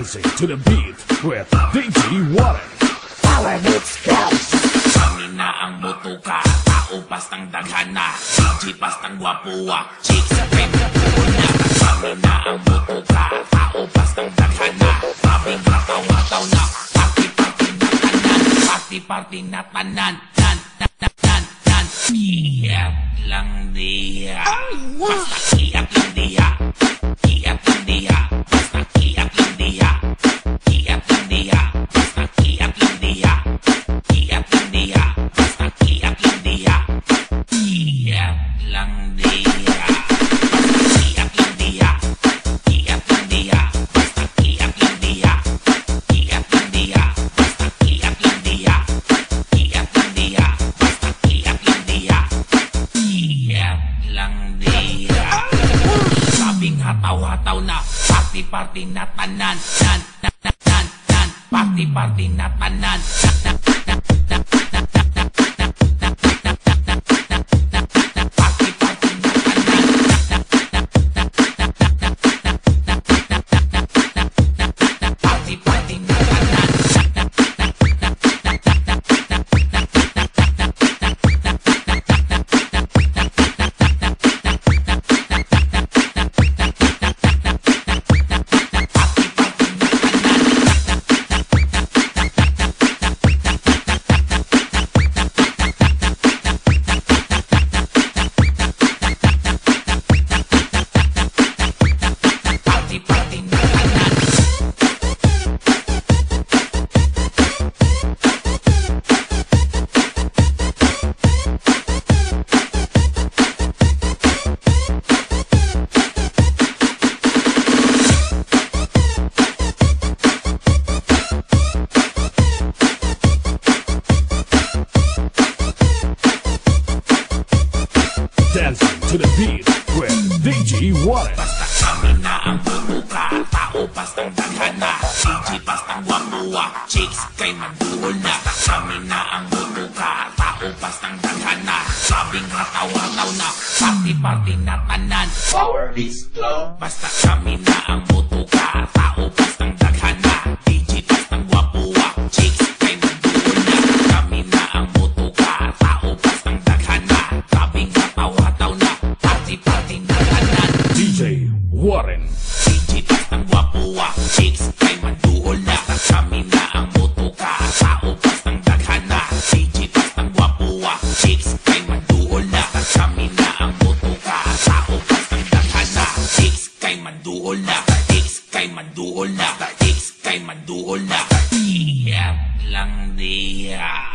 Dancing to the beat with DJ Warren. Power Beats Clubs. Kami na ang motoka, tao pastang daghana, DJ pastang guwapuwa, chicks kay magbuhol na. Kami na ang motoka, tao pastang daghana, sabing mataw-mataw na, party-party na tanan, party-party na tanan, nan. Iyak lang diya, basta iyak lang diya, iyak lang diya, basta iyak lang diya, iyak lang diya, basta iyak lang diya, iyak lang diya, basta iyak lang diya, iyak lang diya, basta iyak lang diya, iyak lang diya, basta iyak lang diya, iyak lang diya, basta iyak lang diya, iyak lang diya, basta iyak lang diya, iyak lang diya. Sabing hataw-hataw na, party-party na tanan, nan, party-party na tanan, party-party na tanan, party-party na tanan. Dancing to the beat with DJ Warren. Basta kami na ang motoka, tao pastang daghana, DJ pastang guwapuwa, chicks kay magbuhol na. Basta kami na ang motoka, tao pastang daghana, sabing hataw-hataw na, party-party na tanan. Power Beats Club. Basta kami na ang motoka, tao pastang daghana, DJ pastang guwapuwa, chicks kay magbuhol na. Kami na ang motoka, tao pastang daghana, sabing hataw-hataw na, party-party na tanan. DJ Warren. DJ pastang guwapuwa, chicks kay magbuhol na. Kami na ang motoka, tao pastang daghana, DJ pastang guwapuwa, chicks kay magbuhol na. Kami na ang motoka, tao pastang daghana, chicks kay magduhol na, chicks kay magduhol na, chicks kay magduhol na. Iyak lang diya.